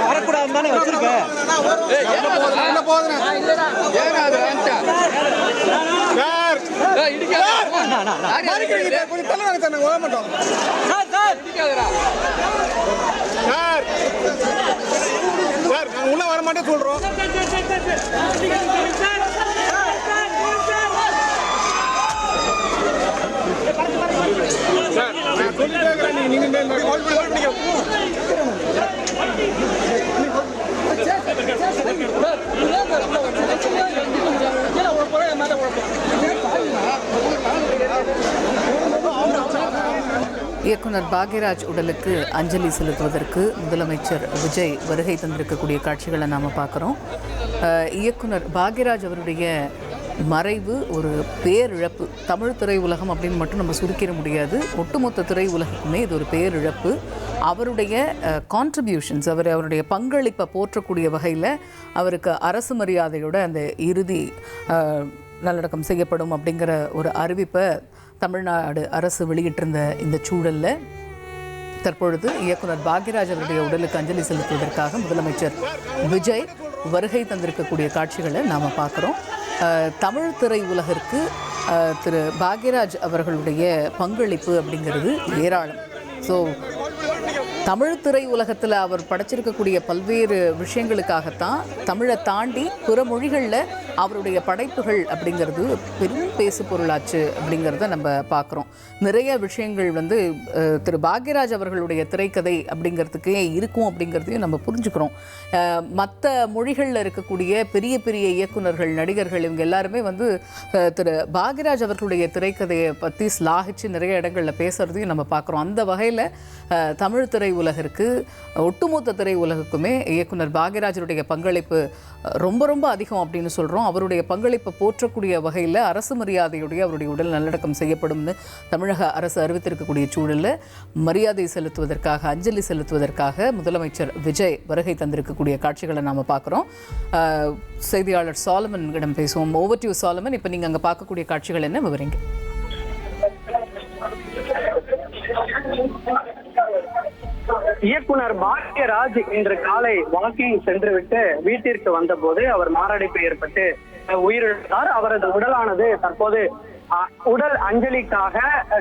வரக்கூடாதுன்னு வச்சிருக்கேன். உள்ள வர மாட்டேன் சொல்றோம். இயக்குனர் பாக்யராஜ் உடலுக்கு அஞ்சலி செலுத்துவதற்கு முதலமைச்சர் விஜய் வருகை தந்திருக்கக்கூடிய காட்சிகளை நாம் பார்க்குறோம். இயக்குனர் பாக்யராஜ் அவருடைய மறைவு ஒரு பேரிழப்பு. தமிழ் திரை உலகம் அப்படின்னு மட்டும் நம்ம சுருக்கிட முடியாது. ஒட்டுமொத்த திரை உலகத்துக்குமே இது ஒரு பேரிழப்பு. அவருடைய கான்ட்ரிபியூஷன்ஸ், அவருடைய பங்களிப்பை போற்றக்கூடிய வகையில் அவருக்கு அரசு மரியாதையோட அந்த இறுதி நல்லடக்கம் செய்யப்படும் அப்படிங்கிற ஒரு அறிவிப்பை தமிழ்நாடு அரசு வெளியிட்டிருந்த இந்த சூழலில் தற்பொழுது இயக்குனர் பாக்யராஜ் அவருடைய உடலுக்கு அஞ்சலி செலுத்துவதற்காக முதலமைச்சர் விஜய் வருகை தந்திருக்கக்கூடிய காட்சிகளை நாம் பார்க்குறோம். தமிழ் திரை உலகிற்கு திரு பாக்யராஜ் அவர்களுடைய பங்களிப்பு அப்படிங்கிறது ஏராளம். ஸோ தமிழ் திரை உலகத்தில் அவர் படைச்சிருக்கக்கூடிய பல்வேறு விஷயங்களுக்காகத்தான் தமிழை தாண்டி பிற மொழிகளில் அவருடைய படைப்புகள் அப்படிங்கிறது பெரும் பேசு பொருளாச்சு அப்படிங்கிறத நம்ம பார்க்குறோம். நிறைய விஷயங்கள் திரு பாக்யராஜ் அவர்களுடைய திரைக்கதை அப்படிங்கிறதுக்கே இருக்கும் அப்படிங்கிறதையும் நம்ம புரிஞ்சுக்கிறோம். மற்ற மொழிகளில் இருக்கக்கூடிய பெரிய பெரிய இயக்குநர்கள், நடிகர்கள் இவங்க எல்லாருமே திரு பாக்யராஜ் அவர்களுடைய திரைக்கதையை பற்றி ஸ்லாகிச்சு நிறைய இடங்களில் பேசுகிறதையும் நம்ம பார்க்குறோம். அந்த வகையில் தமிழ் திரை உலகிற்கு, ஒட்டுமொத்த திரை உலகுக்குமே இயக்குனர் பாக்யராஜருடைய பங்களிப்பு ரொம்ப ரொம்ப அதிகம் அப்படின்னு சொல்கிறோம். அவருடைய பங்களிப்பை போற்றக்கூடிய வகையில் அரசு மரியாதையுடைய அவருடைய உடல் நல்லடக்கம் செய்யப்படும்னு தமிழக அரசு அறிவித்திருக்கக்கூடிய சூழலில் மரியாதை செலுத்துவதற்காக, அஞ்சலி செலுத்துவதற்காக முதலமைச்சர் விஜய் வருகை தந்திருக்கக்கூடிய காட்சிகளை நாம் பார்க்குறோம். செய்தியாளர் சாலமனிடம் பேசுவோம். Over to you Solomon. இப்போ நீங்கள் அங்கே பார்க்கக்கூடிய காட்சிகள் என்ன விவரிங்க? இயக்குனர் பாக்யராஜ் இன்று காலை வாக்கிங் சென்றுவிட்டு வீட்டிற்கு வந்தபோது அவர் மாரடைப்பு ஏற்பட்டு உயிரிழந்தார். அவரது உடலானது தற்போது உடல் அஞ்சலிக்காக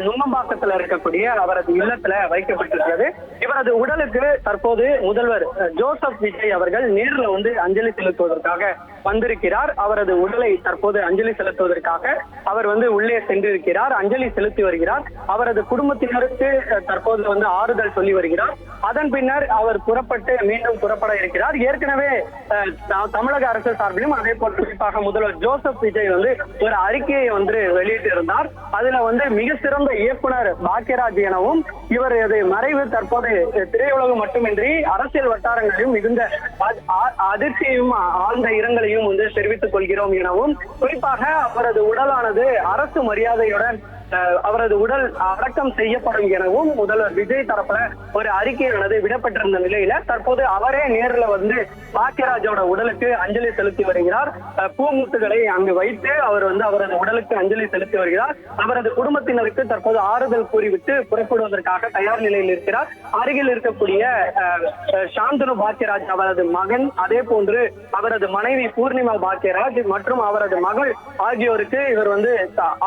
நுங்கம்பாக்கத்தில் இருக்கக்கூடிய அவரது இல்லத்துல வைக்கப்பட்டிருக்கிறது. இவரது உடலுக்கு தற்போது முதல்வர் ஜோசப் விஜய் அவர்கள் நேரில் அஞ்சலி செலுத்துவதற்காக வந்திருக்கிறார். அவரது உடலை தற்போது அஞ்சலி செலுத்துவதற்காக அவர் உள்ளே சென்றிருக்கிறார், அஞ்சலி செலுத்தி வருகிறார். அவரது குடும்பத்தினருக்கு தற்போது ஆறுதல் சொல்லி வருகிறார். அதன் பின்னர் அவர் மீண்டும் புறப்பட இருக்கிறார். ஏற்கனவே தமிழக அரசு சார்பிலும் அதே போல் குறிப்பாக முதல்வர் ஜோசப் விஜய் ஒரு அறிக்கையை வெளியிட்டிருந்தார். அதுல மிக சிறந்த இயக்குனர் பாக்யராஜ் எனவும் இவரது மறைவு தற்போது திரையுலகம் மட்டுமின்றி அரசியல் வட்டாரங்களிலும் மிகுந்த அதிர்ச்சியையும் ஆழ்ந்த இரங்கலையும் தெரிவித்துக் கொள்கிறோம் எனவும், குறிப்பாக அவரது உடலானது அரசு மரியாதையுடன் அவரது உடல் அடக்கம் செய்யப்படும் எனவும் முதல்வர் விஜய் தரப்புல ஒரு அறிக்கையானது விடப்பட்டிருந்த நிலையில தற்போது அவரே நேரில் பாக்யராஜோட உடலுக்கு அஞ்சலி செலுத்தி வருகிறார். பூமுத்துகளை அங்கு வைத்து அவர் அவரது உடலுக்கு அஞ்சலி செலுத்தி வருகிறார். அவரது குடும்பத்தினருக்கு தற்போது ஆறுதல் கூறிவிட்டு புறப்படுவதற்காக தயார் நிலையில் இருக்கிறார். அருகில் இருக்கக்கூடிய சாந்தனு பாக்யராஜ் அவரது மகன், அதே போன்று அவரது மனைவி பூர்ணிமா பாக்யராஜ் மற்றும் அவரது மகள் ஆகியோருக்கு இவர்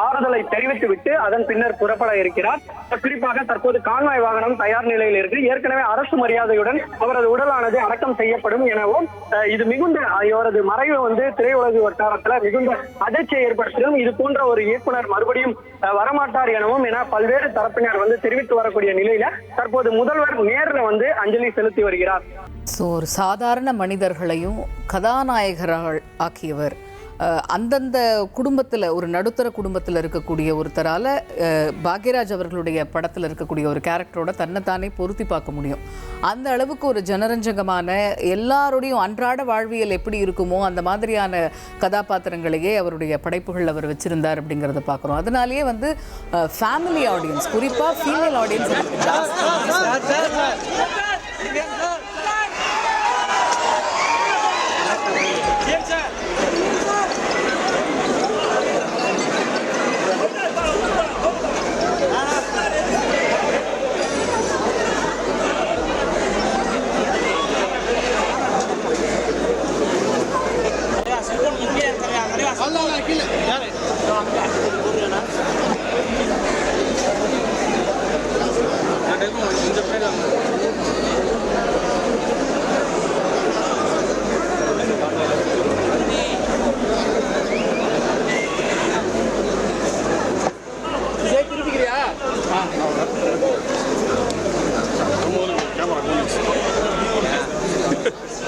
ஆறுதலை தெரிவித்துவிட்டு அதன் பின்னர் புறப்பட இருக்கிறார். குறிப்பாக தற்போது கான்வாய் வாகனம் தயார் நிலையில் இருக்கு. ஏற்கனவே அரசு மரியாதையுடன் அவரது உடலானது அடக்கம் செய்யப்படும் எனவும், இது மிகுந்த இவரது மறைவு திரையுலக வட்டாரத்துல மிகுந்த அதிர்ச்சியை ஏற்படுத்தும். இது போன்ற ஒரு இயக்குனர் மறுபடியும் வரமாட்டார் எனவும் பல்வேறு தரப்பினர் தெரிவித்து வரக்கூடிய நிலையில தற்போது முதல்வர் நேரில் அஞ்சலி செலுத்தி வருகிறார். ஒரு சாதாரண மனிதர்களையும் கதாநாயகர்கள் ஆக்கியவர், அந்தந்த குடும்பத்தில், ஒரு நடுத்தர குடும்பத்தில் இருக்கக்கூடிய ஒருத்தரால் பாக்யராஜ் அவர்களுடைய படத்தில் இருக்கக்கூடிய ஒரு கேரக்டரோட தன்னைத்தானே பொருத்தி பார்க்க முடியும். அந்த அளவுக்கு ஒரு ஜனரஞ்சகமான, எல்லாரோடையும் அன்றாட வாழ்வியல் எப்படி இருக்குமோ அந்த மாதிரியான கதாபாத்திரங்களையே அவருடைய படைப்புகள் அவர் வச்சிருந்தார் அப்படிங்கிறத பார்க்குறோம். அதனாலேயே ஃபேமிலி ஆடியன்ஸ், குறிப்பாக ஃபீமேல் ஆடியன்ஸ்